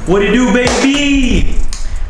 What it do, baby?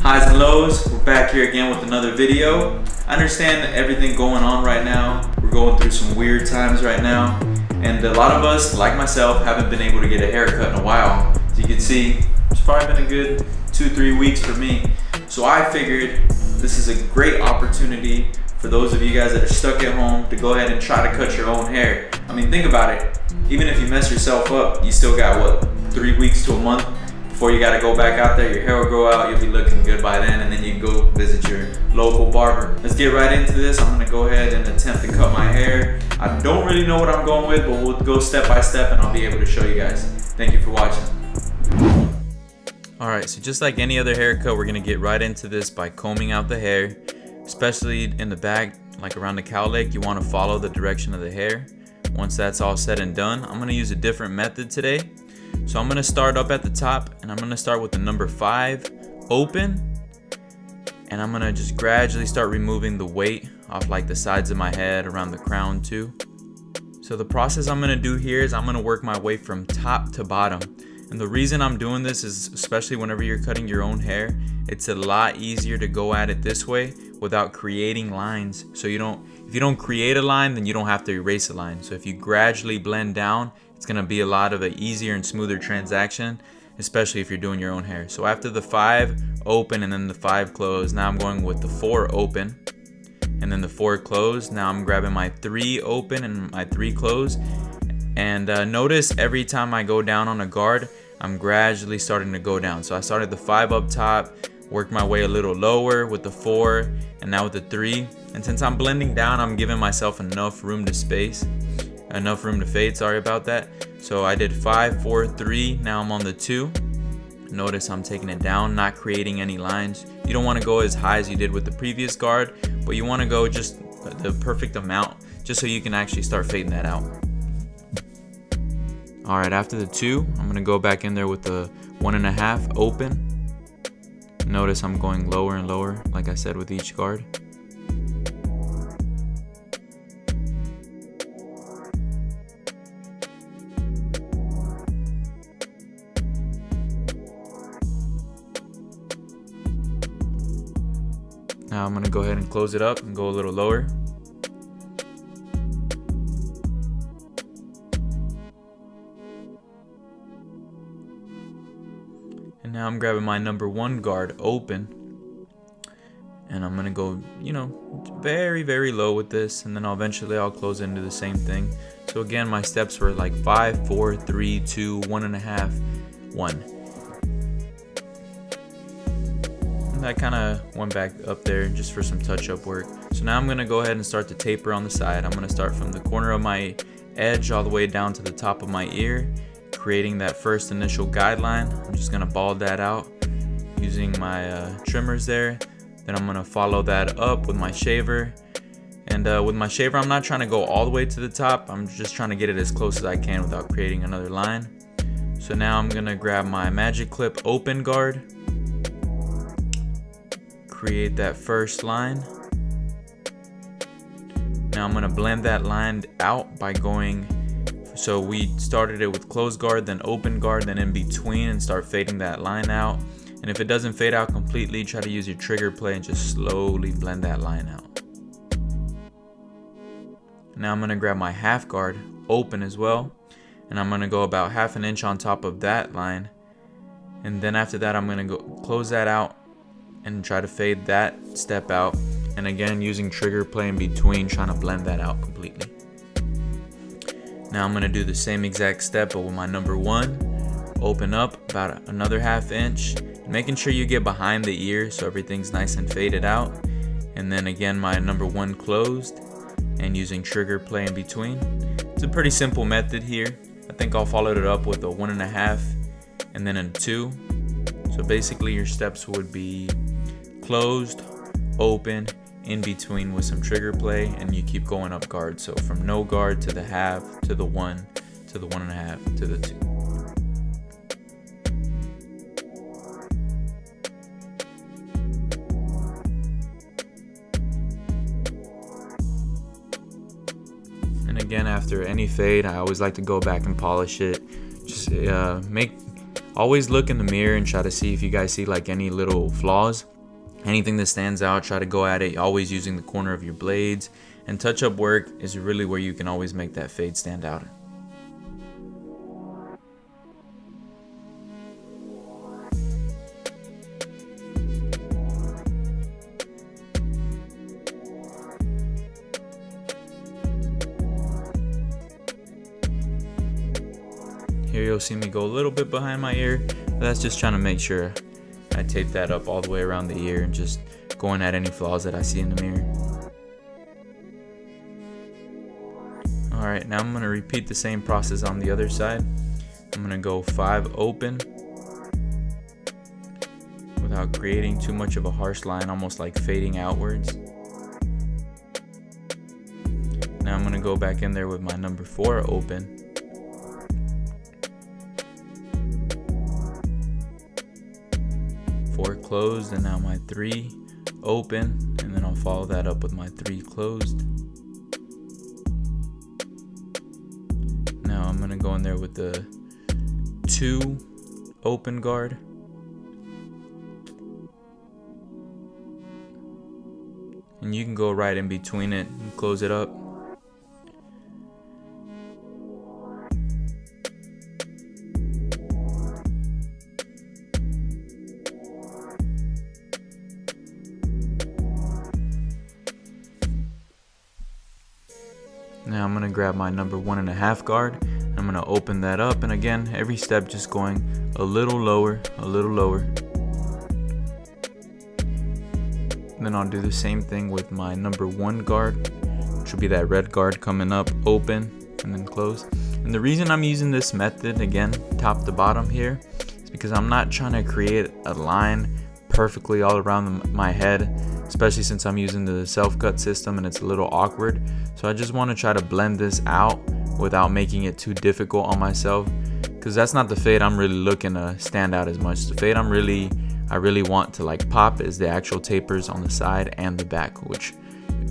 Highs and lows, we're back here again with another video. I understand everything going on right now. We're going through some weird times right now. And a lot of us, like myself, haven't been able to get a haircut in a while. As you can see, it's probably been a good 2-3 weeks for me. So I figured this is a great opportunity for those of you guys that are stuck at home to go ahead and try to cut your own hair. I mean, think about it. Even if you mess yourself up, you still got what, 3 weeks to a month before you gotta go back out there. Your hair will grow out, you'll be looking good by then, and then you can go visit your local barber. Let's get right into this. I'm gonna go ahead and attempt to cut my hair. I don't really know what I'm going with, but we'll go step by step and I'll be able to show you guys. Thank you for watching. Alright, so just like any other haircut, we're gonna get right into this by combing out the hair. Especially in the back, like around the cowlick, you wanna follow the direction of the hair. Once that's all said and done, I'm gonna use a different method today. So I'm gonna start up at the top, and I'm gonna start with the number 5 open, and I'm gonna just gradually start removing the weight off like the sides of my head, around the crown too. So the process I'm gonna do here is I'm gonna work my way from top to bottom. And the reason I'm doing this is, especially whenever you're cutting your own hair, it's a lot easier to go at it this way without creating lines. So if you don't create a line, then you don't have to erase a line. So if you gradually blend down, it's gonna be a lot of an easier and smoother transaction, especially if you're doing your own hair. So after the 5 open and then the 5 close, now I'm going with the 4 open and then the 4 close. Now I'm grabbing my 3 open and my 3 close. And notice every time I go down on a guard, I'm gradually starting to go down. So I started the 5 up top, worked my way a little lower with the 4, and now with the 3. And since I'm blending down, I'm giving myself enough room to fade, sorry about that. So I did 5, 4, 3, now I'm on the 2. Notice I'm taking it down, not creating any lines. You don't want to go as high as you did with the previous guard, but you want to go just the perfect amount, just so you can actually start fading that out. Alright, after the 2, I'm going to go back in there with the 1.5 open. Notice I'm going lower and lower, like I said, with each guard. Now I'm going to go ahead and close it up and go a little lower. And now I'm grabbing my number 1 guard open, and I'm gonna go, very, very low with this, and then eventually I'll close into the same thing. So again, my steps were like 5, 4, 3, 2, 1.5, 1. And I kind of went back up there just for some touch-up work. So now I'm gonna go ahead and start to taper on the side. I'm gonna start from the corner of my edge all the way down to the top of my ear, creating that first initial guideline. I'm just gonna bald that out using my trimmers there. Then I'm gonna follow that up with my shaver. And with my shaver, I'm not trying to go all the way to the top. I'm just trying to get it as close as I can without creating another line. So now I'm gonna grab my magic clip open guard, create that first line. Now I'm gonna blend that line out by going, so we started it with closed guard, then open guard, then in between, and start fading that line out. And if it doesn't fade out completely, try to use your trigger play and just slowly blend that line out. Now I'm gonna grab my half guard open as well, and I'm gonna go about 1/2 inch on top of that line. And then after that, I'm gonna go close that out and try to fade that step out. And again, using trigger play in between, trying to blend that out completely. Now I'm gonna do the same exact step, but with my number 1, open up about another 1/2 inch, making sure you get behind the ear so everything's nice and faded out. And then again, my number 1 closed, and using trigger play in between. It's a pretty simple method here. I think I'll follow it up with a 1.5 and then a 2. So basically your steps would be closed, open, in between with some trigger play, and you keep going up guard. So from no guard to the 1/2 to the 1 to the 1.5 to the 2. And again, after any fade, I always like to go back and polish it. Just always look in the mirror and try to see if you guys see like any little flaws, anything that stands out. Try to go at it always using the corner of your blades, and touch up work is really where you can always make that fade stand out. Here you'll see me go a little bit behind my ear, but that's just trying to make sure I tape that up all the way around the ear and just going at any flaws that I see in the mirror. Alright, now I'm going to repeat the same process on the other side. I'm going to go 5 open without creating too much of a harsh line, almost like fading outwards. Now I'm going to go back in there with my number 4 open. 4 closed, and now my 3 open, and then I'll follow that up with my 3 closed. Now I'm gonna go in there with the 2 open guard, and you can go right in between it and close it up. Now I'm going to grab my number 1.5 guard. I'm going to open that up, and again, every step just going a little lower, a little lower. And then I'll do the same thing with my number 1 guard, which will be that red guard coming up, open, and then close. And the reason I'm using this method, again, top to bottom here, is because I'm not trying to create a line perfectly all around my head, especially since I'm using the self-cut system and it's a little awkward. So I just want to try to blend this out without making it too difficult on myself, because that's not the fade I'm really looking to stand out as much. The fade I really want to like pop is the actual tapers on the side and the back, which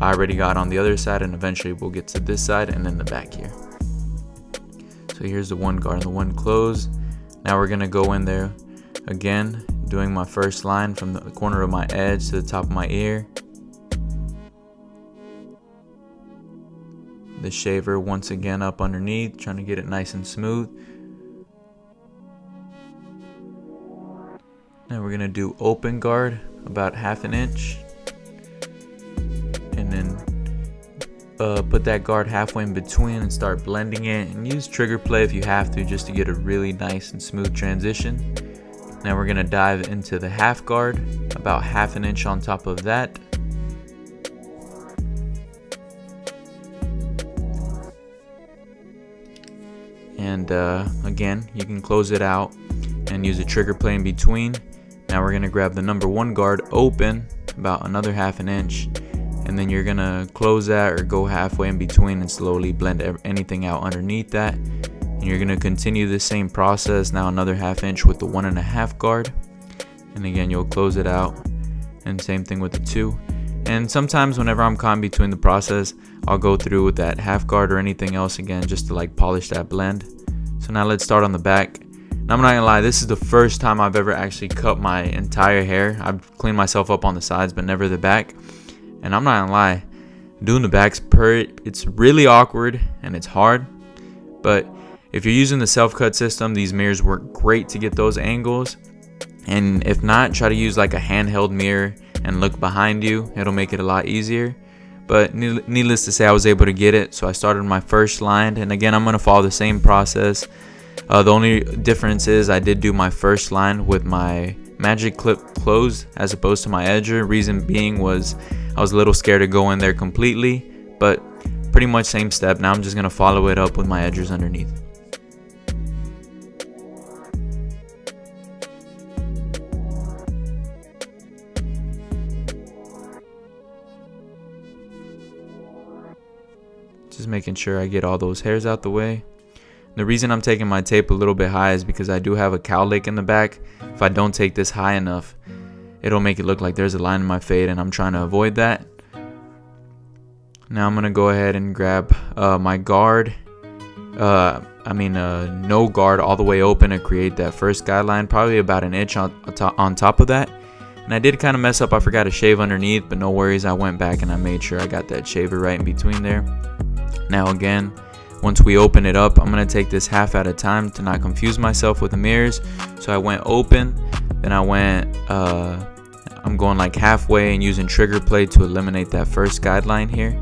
I already got on the other side, and eventually we'll get to this side and then the back here. So here's the 1 guard and the 1 close. Now we're gonna go in there again, doing my first line from the corner of my edge to the top of my ear. The shaver once again up underneath, trying to get it nice and smooth. Now we're gonna do open guard about 1/2 inch, and then put that guard halfway in between and start blending it, and use trigger play if you have to, just to get a really nice and smooth transition. Now we're gonna dive into the 1/2 guard, about 1/2 inch on top of that. And again, you can close it out and use a trigger play in between. Now we're gonna grab the number 1 guard open, about another 1/2 inch, and then you're gonna close that or go halfway in between and slowly blend anything out underneath that. And you're gonna continue the same process, now another 1/2 inch with the 1.5 guard, and again you'll close it out, and same thing with the 2. And sometimes whenever I'm caught in between the process, I'll go through with that 1/2 guard or anything else again, just to like polish that blend. So now let's start on the back. And I'm not gonna lie, this is the first time I've ever actually cut my entire hair. I've cleaned myself up on the sides, but never the back. And I'm not gonna lie, doing the back's it's really awkward and it's hard. But if you're using the self-cut system, these mirrors work great to get those angles. And if not, try to use like a handheld mirror and look behind you. It'll make it a lot easier. But needless to say, I was able to get it. So I started my first line, and again, I'm gonna follow the same process. The only difference is I did do my first line with my magic clip closed as opposed to my edger. Reason being was I was a little scared to go in there completely, but pretty much same step. Now I'm just gonna follow it up with my edgers underneath. Just making sure I get all those hairs out the way. The reason I'm taking my tape a little bit high is because I do have a cowlick in the back. If I don't take this high enough, it'll make it look like there's a line in my fade, and I'm trying to avoid that. Now I'm gonna go ahead and grab my guard. no guard all the way open to create that first guideline, probably about an inch on top of that. And I did kind of mess up. I forgot to shave underneath, but no worries. I went back and I made sure I got that shaver right in between there. Now again, once we open it up, I'm going to take this half at a time to not confuse myself with the mirrors. So I went open, then I went, I'm going like halfway and using trigger play to eliminate that first guideline here.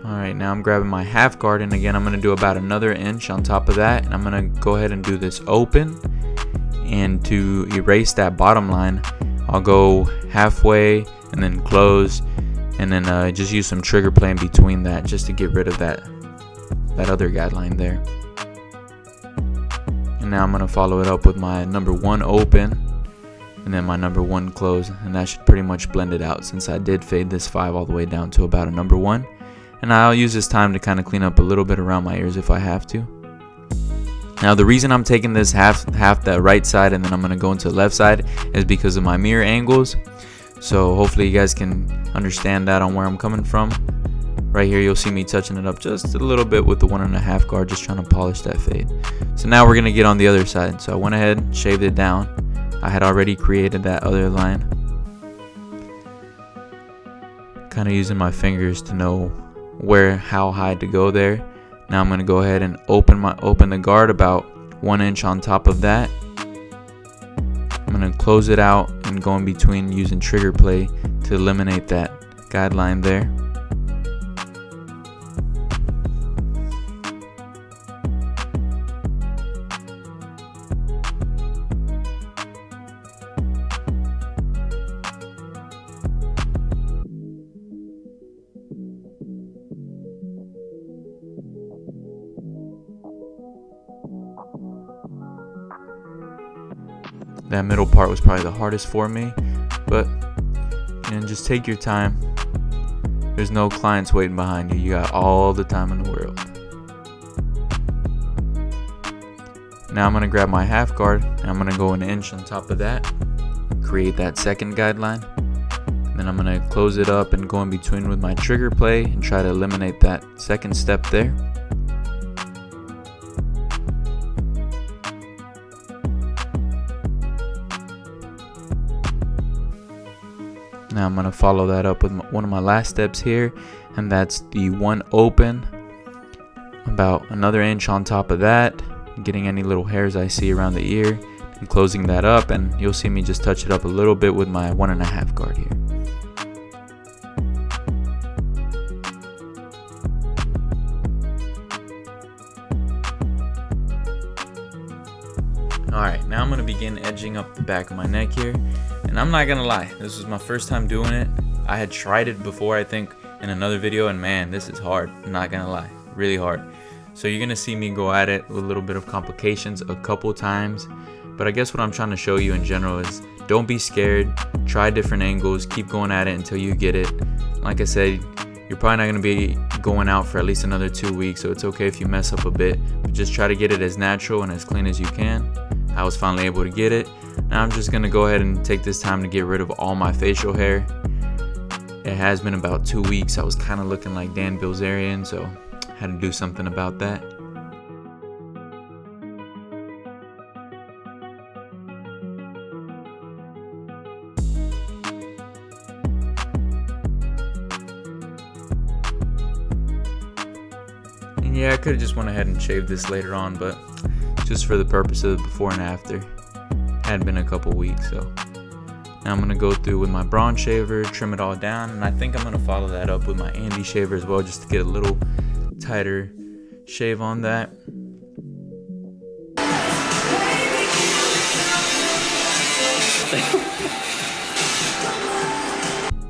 Alright, now I'm grabbing my half guard, and again I'm going to do about another inch on top of that, and I'm going to go ahead and do this open. And to erase that bottom line, I'll go halfway and then close, and then just use some trigger play in between that just to get rid of that other guideline there. And now I'm going to follow it up with my number 1 open and then my number 1 close, and that should pretty much blend it out since I did fade this 5 all the way down to about a number 1. And I'll use this time to kind of clean up a little bit around my ears if I have to. Now the reason I'm taking this half the right side and then I'm going to go into the left side is because of my mirror angles. So hopefully you guys can understand that on where I'm coming from. Right here you'll see me touching it up just a little bit with the 1.5 guard, just trying to polish that fade. So now we're going to get on the other side. So I went ahead and shaved it down. I had already created that other line. Kind of using my fingers to know how high to go there. Now I'm going to go ahead and open the guard about 1 inch on top of that. I'm going to close it out and go in between using trigger play to eliminate that guideline there. That middle part was probably the hardest for me, but just take your time. There's no clients waiting behind you. You got all the time in the world. Now I'm going to grab my half guard and I'm going to go an inch on top of that, create that second guideline. Then I'm going to close it up and go in between with my trigger play and try to eliminate that second step there. Now I'm going to follow that up with one of my last steps here, and that's the 1 open, about another inch on top of that, getting any little hairs I see around the ear and closing that up, and you'll see me just touch it up a little bit with my 1.5 guard here. Alright, now I'm going to begin edging up the back of my neck here. And I'm not going to lie, this was my first time doing it. I had tried it before, I think, in another video, and man, this is hard. I'm not going to lie, really hard. So you're going to see me go at it with a little bit of complications a couple times. But I guess what I'm trying to show you in general is don't be scared. Try different angles. Keep going at it until you get it. Like I said, you're probably not going to be going out for at least another 2 weeks, so it's okay if you mess up a bit. But just try to get it as natural and as clean as you can. I was finally able to get it. Now I'm just going to go ahead and take this time to get rid of all my facial hair. It has been about 2 weeks. I was kind of looking like Dan Bilzerian, so I had to do something about that. And yeah, I could have just went ahead and shaved this later on, but just for the purpose of the before and after. Had been a couple weeks, so now I'm gonna go through with my bronze shaver, trim it all down, and I think I'm gonna follow that up with my Andy shaver as well, just to get a little tighter shave on that.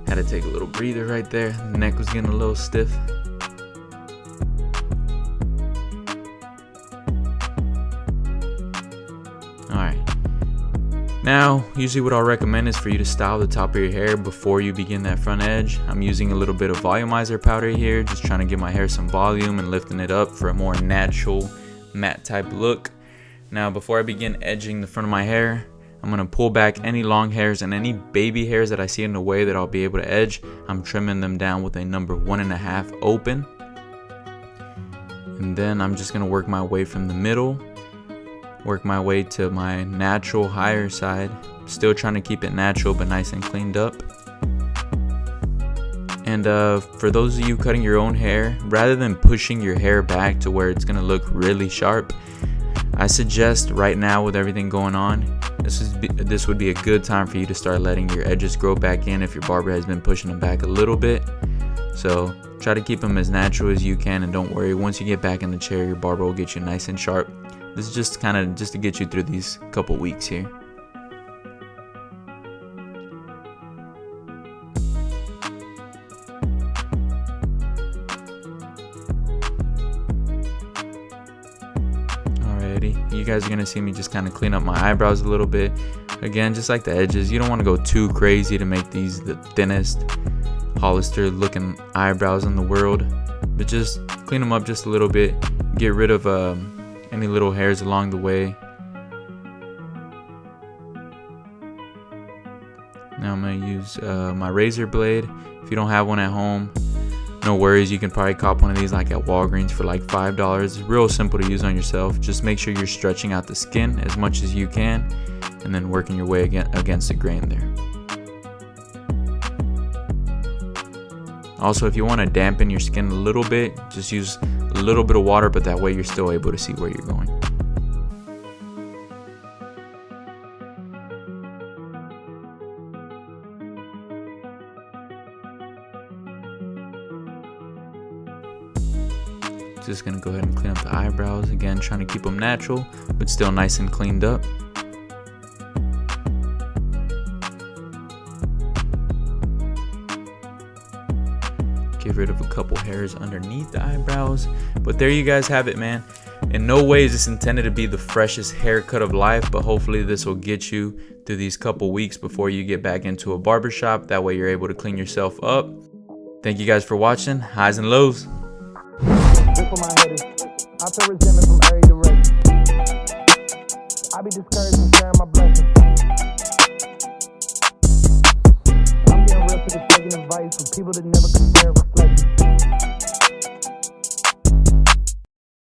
Had to take a little breather right there. The neck was getting a little stiff. Alright. Now, usually what I'll recommend is for you to style the top of your hair before you begin that front edge. I'm using a little bit of volumizer powder here, just trying to give my hair some volume and lifting it up for a more natural matte type look. Now before I begin edging the front of my hair, I'm going to pull back any long hairs and any baby hairs that I see in the way that I'll be able to edge. I'm trimming them down with a number 1.5 open. And then I'm just going to work my way from the middle, work my way to my natural higher side. Still trying to keep it natural but nice and cleaned up. And for those of you cutting your own hair, rather than pushing your hair back to where it's going to look really sharp, I suggest right now with everything going on, this would be a good time for you to start letting your edges grow back in if your barber has been pushing them back a little bit. So try to keep them as natural as you can, and don't worry, once you get back in the chair, your barber will get you nice and sharp. This is just to get you through these couple weeks here. You guys are gonna see me just kind of clean up my eyebrows a little bit. Again, just like the edges, you don't want to go too crazy to make these the thinnest Hollister looking eyebrows in the world, but just clean them up just a little bit, get rid of any little hairs along the way. Now I'm gonna use my razor blade. If you don't have one at home, no worries, you can probably cop one of these like at Walgreens for like $5. It's real simple to use on yourself. Just make sure you're stretching out the skin as much as you can and then working your way against the grain there. Also, if you want to dampen your skin a little bit, just use a little bit of water, but that way you're still able to see where you're going. Just gonna go ahead and clean up the eyebrows again, trying to keep them natural but still nice and cleaned up. Get rid of a couple hairs underneath the eyebrows. But there you guys have it, man. In no way is this intended to be the freshest haircut of life, but hopefully this will get you through these couple weeks before you get back into a barbershop. That way you're able to clean yourself up. Thank you guys for watching. Highs and lows. This for my haters. I feel resentment from every direction. I be discouraged from sharing my blessings. I'm getting real sick of taking advice from people that never compare reflect.